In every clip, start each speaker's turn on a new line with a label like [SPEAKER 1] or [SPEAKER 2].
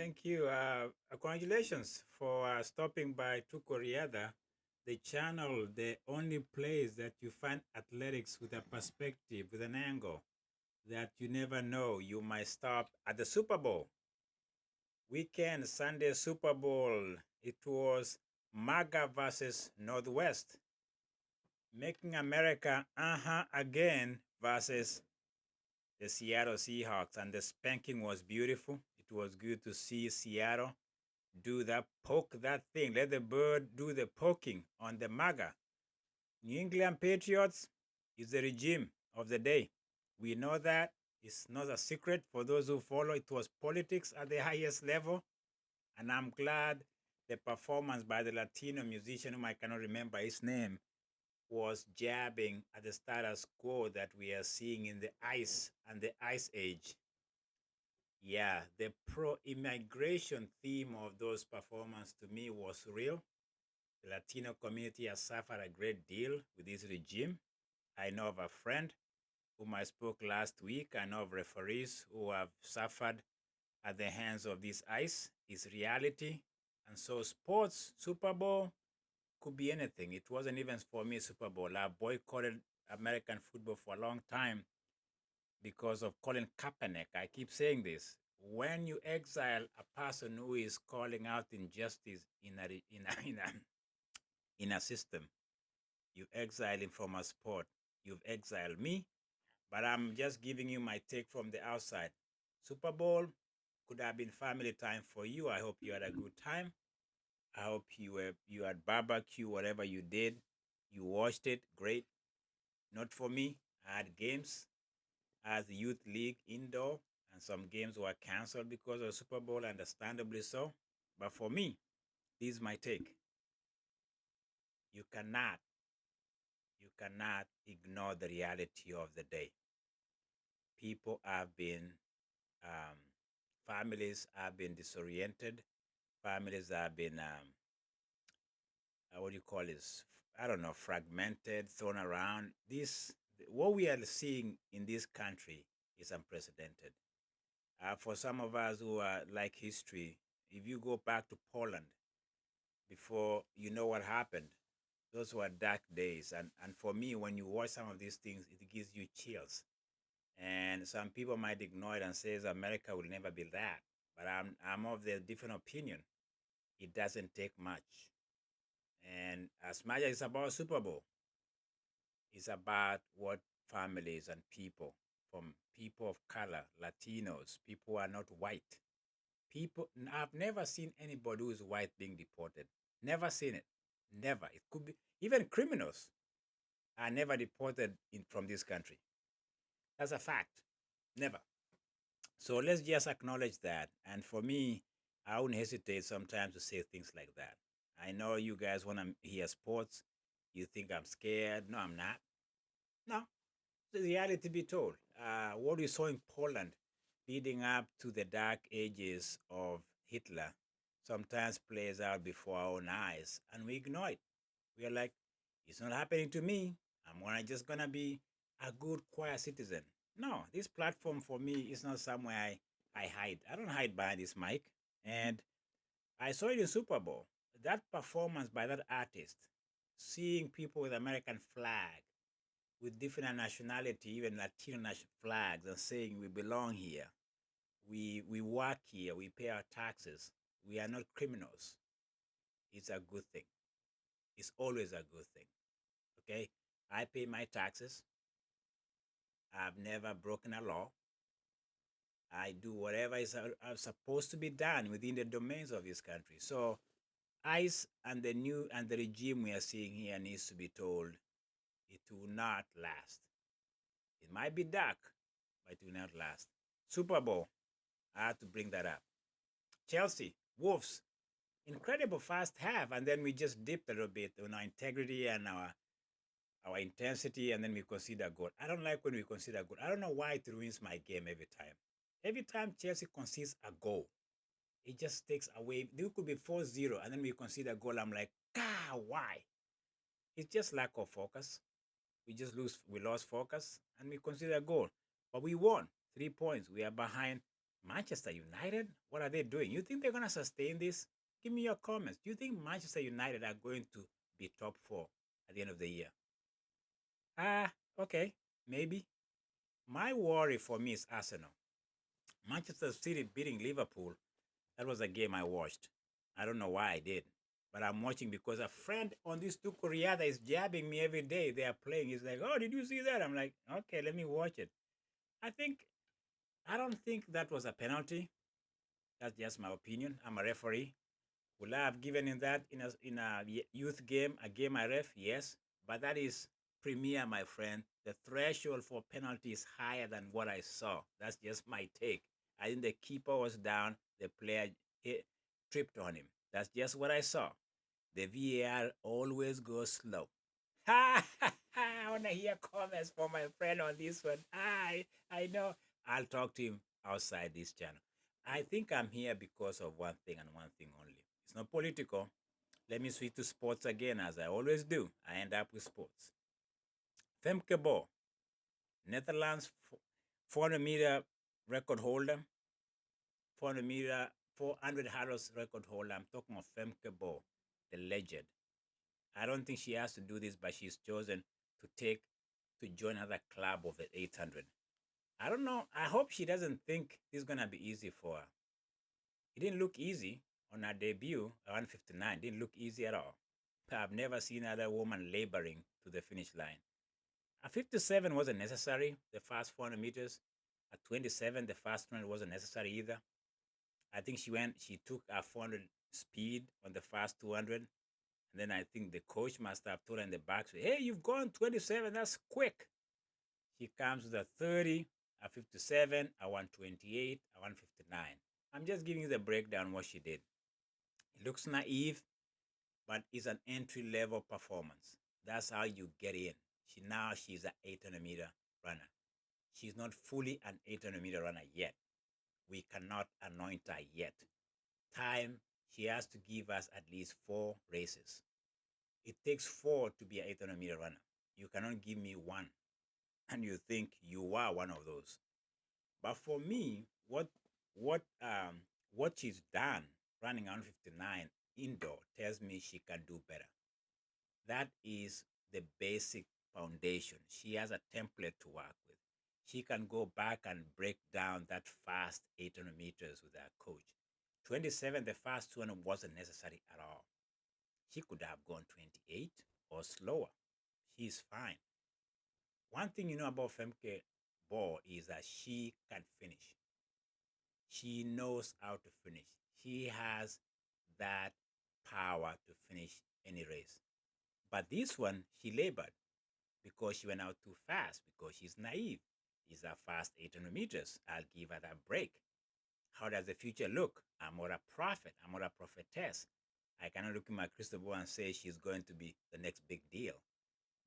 [SPEAKER 1] Thank you. Congratulations for stopping by to Koreada, the channel, the only place that you find athletics with a perspective, with an angle that you never know. You might stop at the Super Bowl weekend, Sunday Super Bowl. It was MAGA versus Northwest, making America again versus the Seattle Seahawks, and the spanking was beautiful. It was good to see Seattle do that, poke that thing. Let the bird do the poking on the MAGA. New England Patriots is the regime of the day. We know that. It's not a secret for those who follow. It was politics at the highest level. And I'm glad the performance by the Latino musician, whom I cannot remember his name, was jabbing at the status quo that we are seeing in the ice and the ice age. Yeah, the pro-immigration theme of those performances to me was real. The Latino community has suffered a great deal with this regime. I know of a friend whom I spoke last week. I know of referees who have suffered at the hands of this ICE. It's reality. And so sports, Super Bowl, could be anything. It wasn't even for me Super Bowl. I boycotted American football for a long time because of Colin Kaepernick. I keep saying this. When you exile a person who is calling out injustice in a system, you exile him from a sport. You've exiled me, but I'm just giving you my take from the outside. Super Bowl could have been family time for you. I hope you had a good time. I hope you had barbecue, whatever you did. You watched it, great. Not for me. I had games as the youth league indoor, and some games were canceled because of Super Bowl, understandably so. But for me, this is my take. You cannot, you cannot ignore the reality of the day. People have been, um, families have been disoriented. Families have been, what do you call this? I don't know, fragmented, thrown around. What we are seeing in this country is unprecedented. For some of us who are like history, if you go back to Poland before you know what happened, those were dark days. And for me, when you watch some of these things, it gives you chills. And some people might ignore it and says America will never be that. But I'm of the different opinion. It doesn't take much. And as much as it's about Super Bowl, it's about what families and people, from people of color, Latinos, people who are not white. I've never seen anybody who is white being deported. Never seen it. Never. It could be, even criminals are never deported from this country. That's a fact. Never. So let's just acknowledge that. And for me, I wouldn't hesitate sometimes to say things like that. I know you guys want to hear sports. You think I'm scared. No, I'm not. No, the reality be told. What we saw in Poland leading up to the dark ages of Hitler sometimes plays out before our own eyes, and we ignore it. We are like, it's not happening to me. Just gonna be a good, quiet citizen. No, this platform for me is not somewhere I hide. I don't hide behind this mic. And I saw it in Super Bowl. That performance by that artist, seeing people with American flag, with different nationality, even Latino flags, and saying we belong here, we work here, we pay our taxes, we are not criminals. It's a good thing. It's always a good thing. Okay, I pay my taxes. I've never broken a law. I do whatever is supposed to be done within the domains of this country. So ICE and the regime we are seeing here needs to be told it will not last. It might be dark, but it will not last. Super Bowl, I had to bring that up. Chelsea, Wolves, incredible first half, and then we just dipped a little bit on our integrity and our intensity, and then we concede a goal. I don't like when we concede a goal. I don't know why it ruins my game every time. Every time Chelsea concedes a goal, it just takes away. There could be 4-0, and then we concede a goal. I'm like, God, why? It's just lack of focus. We lost focus, and we conceded a goal. But we won 3 points. We are behind Manchester United, what are they doing? You think they're going to sustain this? Give me your comments. Do you think Manchester United are going to be top four at the end of the year? Ah, okay, maybe. My worry for me is Arsenal. Manchester City beating Liverpool. That was a game I watched. I don't know why I did, but I'm watching because a friend on this two Koreada is jabbing me every day. They are playing. He's like, "Oh, did you see that?" I'm like, "Okay, let me watch it." I think I don't think that was a penalty. That's just my opinion. I'm a referee. Will I have given in that in a youth game, a game I ref? Yes, but that is premier, my friend. The threshold for penalty is higher than what I saw. That's just my take. I think the keeper was down. The player hit, tripped on him. That's just what I saw. The VAR always goes slow. I want to hear comments from my friend on this one. I know. I'll talk to him outside this channel. I think I'm here because of one thing and one thing only. It's not political. Let me switch to sports again, as I always do. I end up with sports. Femke Bol, Netherlands 400-meter record holder, 400-meter, 400 hurdles record holder. I'm talking of Femke Bol, the legend. I don't think she has to do this, but she's chosen to join another club of the 800. I don't know. I hope she doesn't think this is gonna be easy for her. It didn't look easy on her debut, 159. Didn't look easy at all. I've never seen another woman laboring to the finish line. At 57 wasn't necessary, the fast 400 meters. At 27, the fast 100 wasn't necessary either. I think she took a 400 speed on the fast 200. And then I think the coach must have told her in the back, "Hey, you've gone 27. That's quick." She comes with a 30, a 57, a 128, a 159. I'm just giving you the breakdown what she did. It looks naive, but it's an entry level performance. That's how you get in. She's an 800-meter runner. She's not fully an 800-meter runner yet. We cannot anoint her yet. Time, she has to give us at least 4 races. It takes 4 to be an 800-meter runner. You cannot give me one and you think you are one of those. But for me, what what she's done running on 59 indoor tells me she can do better. That is the basic foundation. She has a template to work with. She can go back and break down that fast 800 meters with her coach. 27, the fast 200 wasn't necessary at all. She could have gone 28 or slower. She's fine. One thing you know about Femke Bol is that she can finish. She knows how to finish. She has that power to finish any race. But this one, she labored because she went out too fast, because she's naive. It's a fast 800 meters. I'll give her that break. How does the future look? I'm not a prophet. I'm not a prophetess. I cannot look in my crystal ball and say she's going to be the next big deal.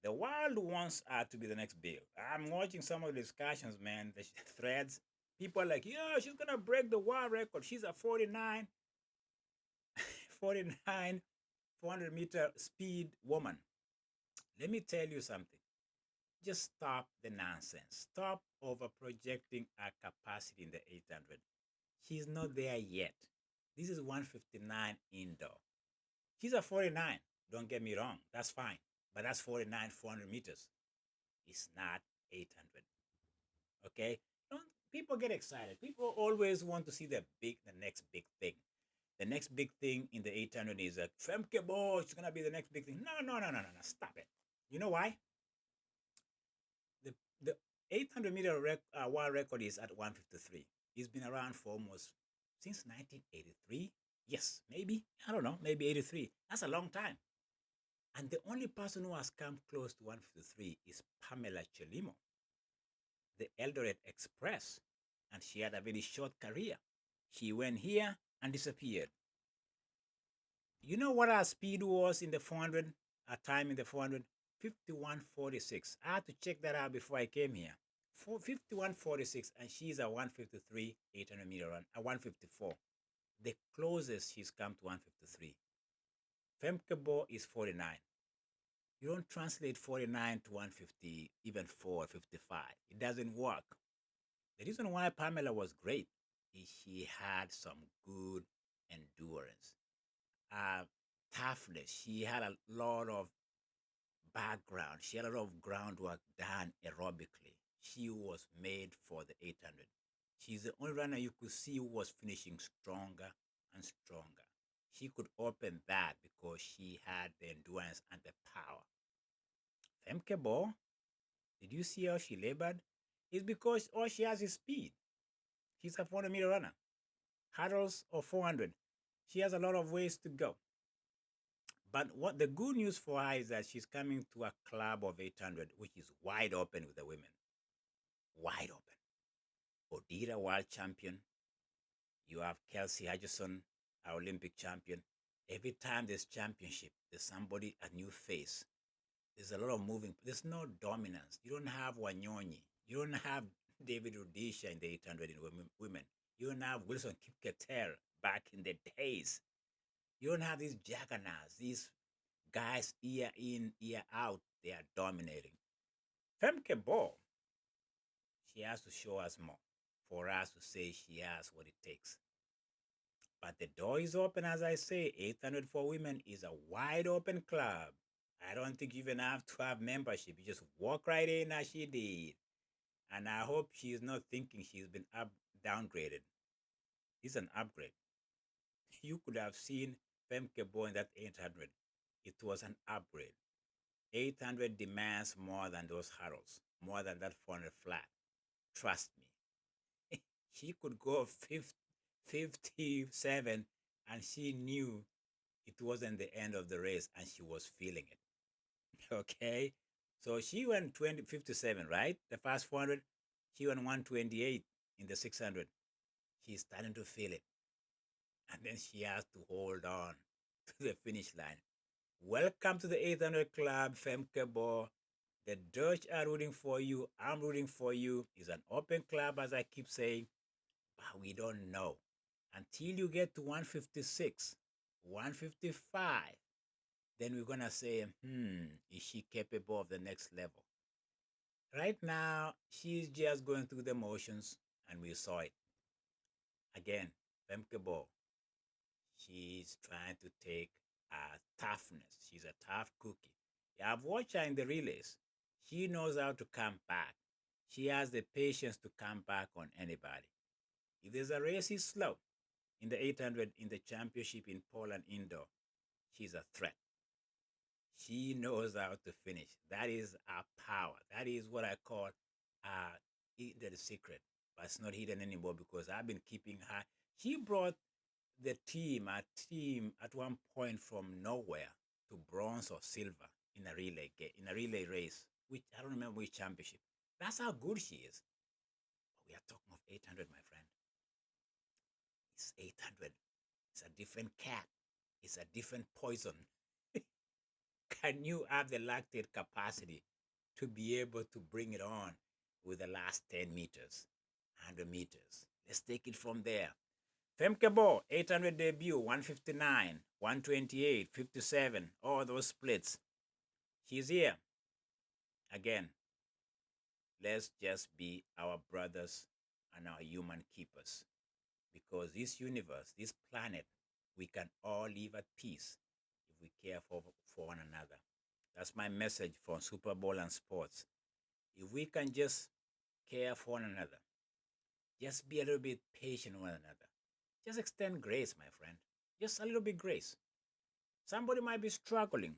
[SPEAKER 1] The world wants her to be the next bill. I'm watching some of the discussions, man, the threads. People are like, yeah, she's going to break the world record. She's a 49, 49, 400-meter speed woman. Let me tell you something. Just stop the nonsense. Stop over projecting her capacity in the 800. She's not there yet. This is 159 indoor. She's a 49. Don't get me wrong. That's fine. But that's 49, 400 meters. It's not 800. Okay? Don't people get excited. People always want to see the next big thing. The next big thing in the 800 is a Femke Bol. It's gonna be the next big thing. No. Stop it. You know why? The 800-meter world record is at 153. It's been around for almost since 1983. Yes, maybe I don't know. Maybe 83. That's a long time. And the only person who has come close to 153 is Pamela Chelimo, the Eldoret Express, and she had a very short career. She went here and disappeared. You know what her speed was in the 400? Her time in the 400? 51.46. I had to check that out before I came here. 51.46, and she's a 153 800-meter run, a 154. The closest she's come to 153. Femke Bol is 49. You don't translate 49 to 150, even 4 55. It doesn't work. The reason why Pamela was great She had some good endurance, uh, toughness. She had a lot of background. She had a lot of groundwork done aerobically. She was made for the 800. She's the only runner you could see who was finishing stronger and stronger. She could open that because she had the endurance and the power. Femke Bol, did you see how she labored? It's because all she has is speed. She's a 400-meter runner. Hurdles or 400. She has a lot of ways to go. But what the good news for her is that she's coming to a club of 800, which is wide open with the women. Wide open. Odira, world champion. You have Kelsey Hutchison, our Olympic champion. Every time there's championship, there's somebody, a new face. There's a lot of moving. There's no dominance. You don't have Wanyonyi. You don't have David Rudisha in the 800 in women. You don't have Wilson Kipketer back in the days. You don't have these juggernauts, these guys year in, year out. They are dominating. Femke Bol, she has to show us more for us to say she has what it takes. But the door is open, as I say. 800 for women is a wide open club. I don't think you even have to have membership. You just walk right in as she did. And I hope she's not thinking she's been downgraded. It's an upgrade. You could have seen Femke Bol in that 800. It was an upgrade. 800 demands more than those hurdles, more than that 400 flat. Trust me. She could go 57 and she knew it wasn't the end of the race and she was feeling it. Okay? So she went 57, right? The first 400. She went 128 in the 600. She's starting to feel it. And then she has to hold on to the finish line. Welcome to the 800 Club, Femke Bol. The Dutch are rooting for you. I'm rooting for you. It's an open club, as I keep saying, but we don't know. Until you get to 156, 155, then we're going to say, is she capable of the next level? Right now, she's just going through the motions, and we saw it. Again, Femke Bol, she's trying to take toughness. She's a tough cookie. Yeah, I've watched her in the relays. She knows how to come back. She has the patience to come back on anybody. If there's a race is slow in the 800 in the championship in Poland indoor, she's a threat. She knows how to finish. That is our power. That is what I call the secret. But it's not hidden anymore because I've been keeping her. She brought the team, our team, at one point from nowhere to bronze or silver in a relay race, which I don't remember which championship. That's how good she is. But we are talking of 800, my friend. It's 800. It's a different cat. It's a different poison. Can you have the lactate capacity to be able to bring it on with the last 10 meters, 100 meters? Let's take it from there. Femke Bol, 800 debut, 159, 128, 57, all those splits. She's here. Again, let's just be our brothers and our human keepers. Because this universe, this planet, we can all live at peace if we care for one another. That's my message for Super Bowl and sports. If we can just care for one another, just be a little bit patient with one another. Just extend grace, my friend. Just a little bit grace. Somebody might be struggling,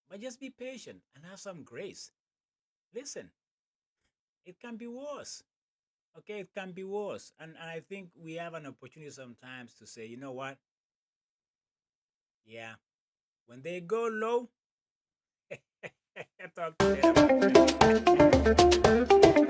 [SPEAKER 1] but just be patient and have some grace. Listen, it can be worse. Okay, it can be worse. And I think we have an opportunity sometimes to say, you know what? Yeah, when they go low, talk to them.